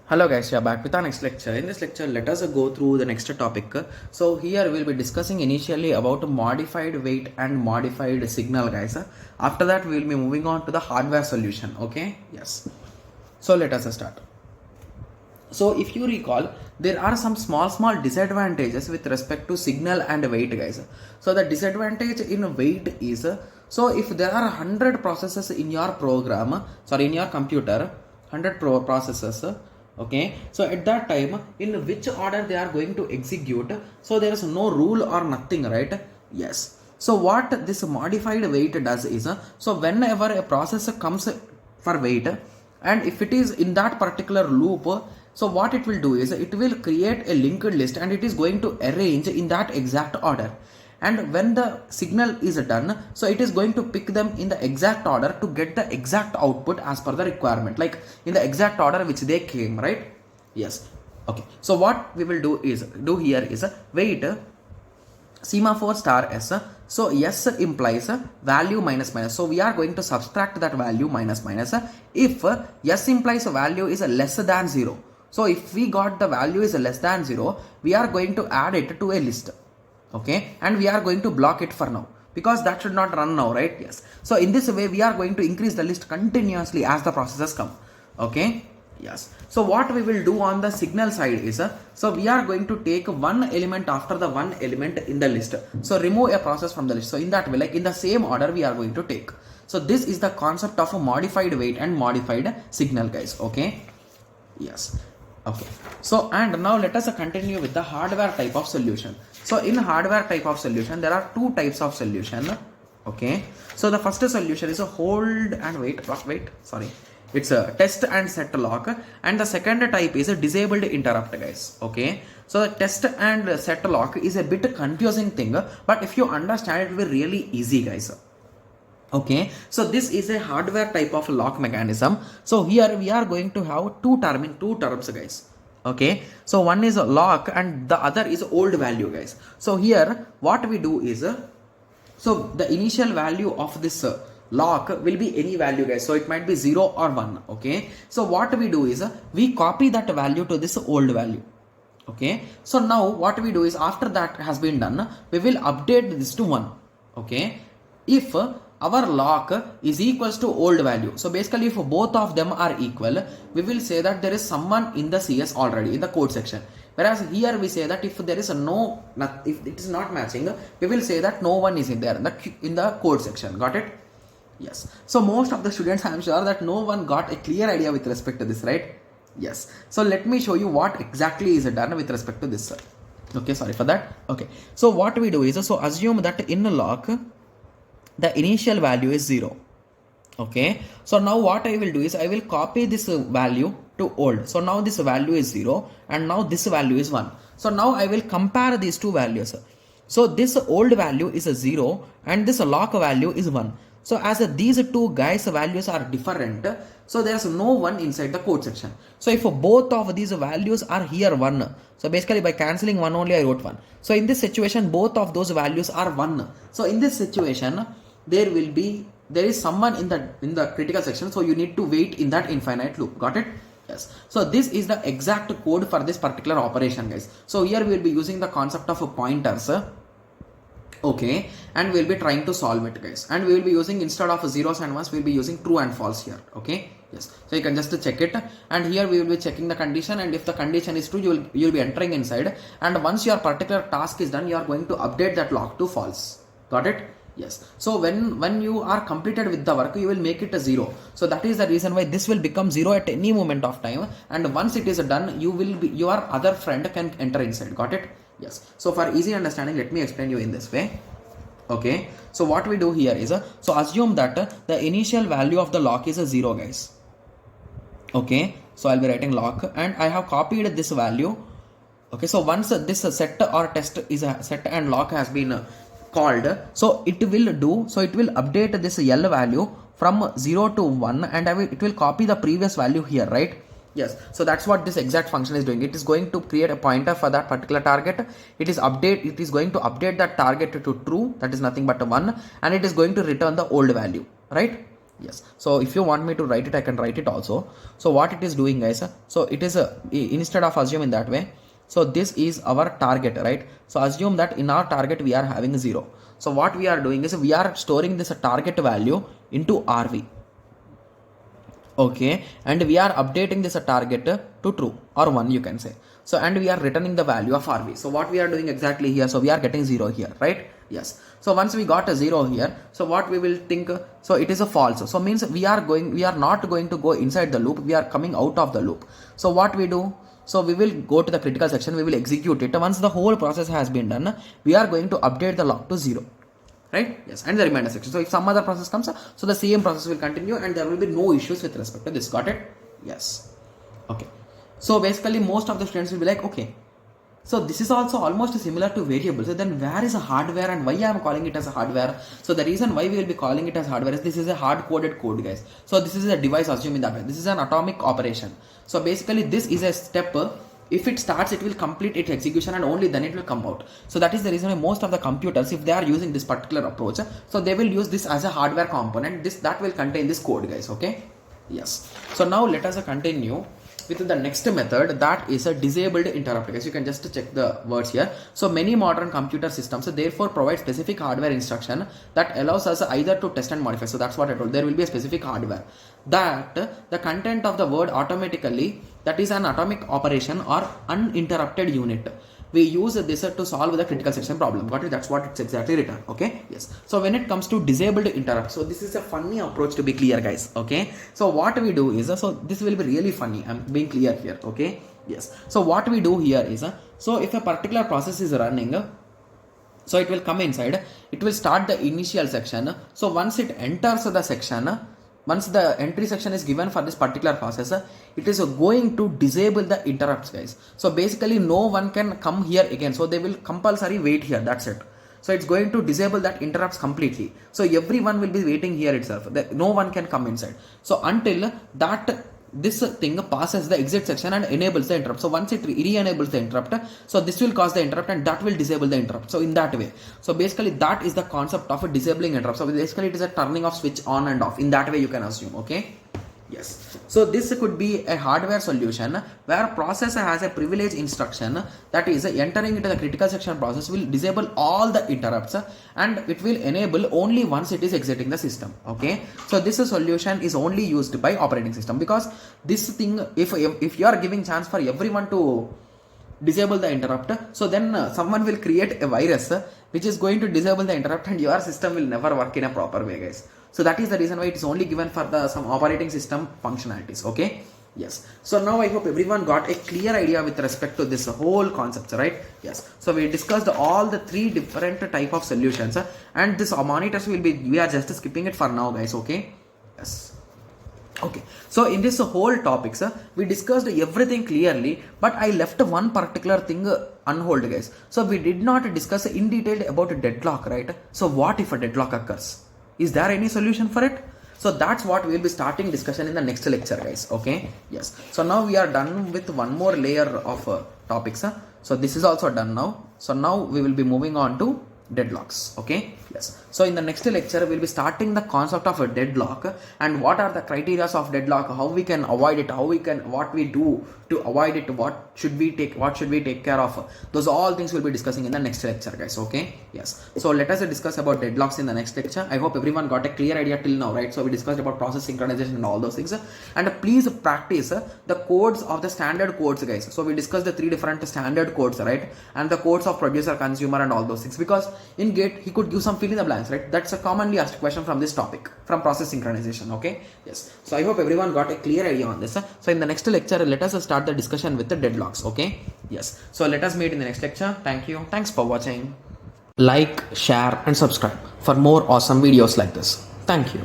Hello guys, we are back with our next lecture. In this lecture, let us go through the next topic. So here we'll be discussing initially about modified weight and modified signal guys. After that we will be moving on to the hardware solution. Okay, yes. So let us start. So if you recall, there are some small disadvantages with respect to signal and weight guys. So the disadvantage in weight is, so if there are 100 processes in your program, in your computer, 100 processes, okay, so at that time in which order they are going to execute, so there is no rule or nothing, right? Yes. So what this modified weight does is, so whenever a process comes for weight, and if it is in that particular loop, so what it will do is it will create a linked list and it is going to arrange in that exact order. And when the signal is done, so it is going to pick them in the exact order to get the exact output as per the requirement, like in the exact order which they came, right? Yes. Okay, so what we will do here is weight semaphore star s. So s implies value minus minus, so we are going to subtract that value minus minus if s implies value is less than 0. So if we got the value is less than 0, we are going to add it to a list, okay, and we are going to block it for now because that should not run now, right? Yes. So in this way we are going to increase the list continuously as the processes come, okay. Yes. So what we will do on the signal side is, so we are going to take one element after the one element in the list, so remove a process from the list. So in that way, like in the same order we are going to take. So this is the concept of a modified weight and modified signal guys, okay. Yes. Okay, so and now let us continue with the hardware type of solution. So in hardware type of solution, there are two types of solution, okay. So the first solution is a hold and wait, sorry, it's a test and set lock, and the second type is a disabled interrupt guys, okay. So the test and set lock is a bit confusing thing, but if you understand it will be really easy guys. Okay, so this is a hardware type of lock mechanism. So here we are going to have two terms guys, okay. So one is a lock and the other is old value guys. So here what we do is, so the initial value of this lock will be any value guys, so it might be 0 or 1, okay. So what we do is we copy that value to this old value, okay. So now what we do is, after that has been done, we will update this to 1, okay. If our lock is equals to old value, so basically if both of them are equal, we will say that there is someone in the CS already in the code section. Whereas here we say that if there is if it is not matching, we will say that no one is in there in the code section. Got it? Yes. So most of the students, I am sure that no one got a clear idea with respect to this, right? Yes. So let me show you what exactly is done with respect to this. Okay, sorry for that. Okay. So what we do is, so assume that in a lock, the initial value is 0, okay. So now what I will do is I will copy this value to old. So now this value is 0 and now this value is 1. So now I will compare these two values. So this old value is a 0 and this lock value is 1. So as these two guys values are different, so there's no 1 inside the code section. So if both of these values are here 1, so basically by cancelling 1 only I wrote 1. So in this situation both of those values are 1. So in this situation there is someone in the critical section, so you need to wait in that infinite loop. Got it? Yes. So this is the exact code for this particular operation guys. So here we will be using the concept of pointers, okay, and we will be trying to solve it guys, and we will be using, instead of zeros and ones, we will be using true and false here, okay. Yes. So you can just check it, and here we will be checking the condition, and if the condition is true, you will be entering inside, and once your particular task is done, you are going to update that lock to false. Got it? Yes. So when you are completed with the work, you will make it a 0. So that is the reason why this will become 0 at any moment of time, and once it is done, your other friend can enter inside. Got it? Yes. So for easy understanding, let me explain you in this way. Okay. So what we do here is, so assume that the initial value of the lock is a 0 guys. Okay. So I'll be writing lock and I have copied this value. Okay. So once this set or test is a set and lock has been called, so it will update this L value from 0 to 1 and it will copy the previous value here, right? Yes. So that's what this exact function is doing. It is going to create a pointer for that particular target. It is going to update that target to true, that is nothing but a 1, and it is going to return the old value, right? Yes, so if you want me to write it, I can write it also. So what it is doing, guys, so it is instead of assuming that way, so this is our target, right? So assume that in our target we are having 0. So what we are doing is we are storing this target value into RV, okay, and we are updating this target to true or 1, you can say. So and we are returning the value of RV. So what we are doing exactly here, so we are getting 0 here, right? Yes. So once we got a 0 here, so what we will think, so it is a false. So means we are not going to go inside the loop, we are coming out of the loop. So what we do, so we will go to the critical section, we will execute it. Once the whole process has been done, we are going to update the log to 0, right? Yes, and the remainder section. So if some other process comes, so the same process will continue and there will be no issues with respect to this. Got it? Yes. Okay. So basically most of the students will be like, okay, so this is also almost similar to variables. So then where is a hardware and why I am calling it as a hardware? So the reason why we will be calling it as hardware is this is a hard coded code, guys. So this is a device, assuming that way. This is an atomic operation. So basically this is a step. If it starts, it will complete its execution and only then it will come out. So that is the reason why most of the computers, if they are using this particular approach, so they will use this as a hardware component. That will contain this code, guys. Okay. Yes. So now let us continue with the next method, that is a disabled interrupt, guys. You can just check the words here. So many modern computer systems therefore provide specific hardware instruction that allows us either to test and modify. So that's what I told. There will be a specific hardware that the content of the word automatically, that is an atomic operation or uninterrupted unit. We use this to solve the critical section problem. Got it? That's what it's exactly written. Okay. Yes. So when it comes to disabled interrupt, so this is a funny approach, to be clear, guys. Okay. So what we do is, so this will be really funny. I'm being clear here. Okay. Yes. So what we do here is, so if a particular process is running, so it will come inside, it will start the initial section. So once it enters the section, once the entry section is given for this particular process, it is going to disable the interrupts, guys. So basically no one can come here again. So they will compulsory wait here. That's it. So it's going to disable that interrupts completely. So everyone will be waiting here itself. No one can come inside. So until that this thing passes the exit section and enables the interrupt. So once it re-enables the interrupt, so this will cause the interrupt and that will disable the interrupt. So in that way, so basically that is the concept of a disabling interrupt. So basically it is a turning off switch on and off. In that way you can assume. Okay. Yes. So this could be a hardware solution where processor has a privilege instruction, that is entering into the critical section process will disable all the interrupts and it will enable only once it is exiting the system. Okay. So this solution is only used by operating system, because this thing, if you are giving chance for everyone to disable the interrupt, so then someone will create a virus which is going to disable the interrupt and your system will never work in a proper way, guys. So that is the reason why it is only given for some operating system functionalities. Okay. Yes. So now I hope everyone got a clear idea with respect to this whole concept, right? Yes. So we discussed all the 3 different type of solutions, and this monitors we are just skipping it for now, guys. Okay. Yes. Okay, so in this whole topics, we discussed everything clearly, but I left one particular thing unhold, guys. So we did not discuss in detail about a deadlock, right? So what if a deadlock occurs? Is there any solution for it? So that's what we will be starting discussion in the next lecture, guys. Okay, yes. So now we are done with one more layer of topics. So this is also done now. So now we will be moving on to deadlocks. Okay. Yes. So in the next lecture, we'll be starting the concept of a deadlock and what are the criteria of deadlock, how we can avoid it, what we do to avoid it, what should we take care of. Those all things we'll be discussing in the next lecture, guys. Okay. Yes. So let us discuss about deadlocks in the next lecture. I hope everyone got a clear idea till now, right? So we discussed about process synchronization and all those things. And please practice the codes of the standard codes, guys. So we discussed the 3 different standard codes, right? And the codes of producer, consumer and all those things, because in GATE he could give some fill in the blanks, right? That's a commonly asked question from this topic, from process synchronization. Okay. Yes. So I hope everyone got a clear idea on this. So in the next lecture, let us start the discussion with the deadlocks. Okay. Yes. So let us meet in the next lecture. Thank you. Thanks for watching. Like, share and subscribe for more awesome videos like this. Thank you.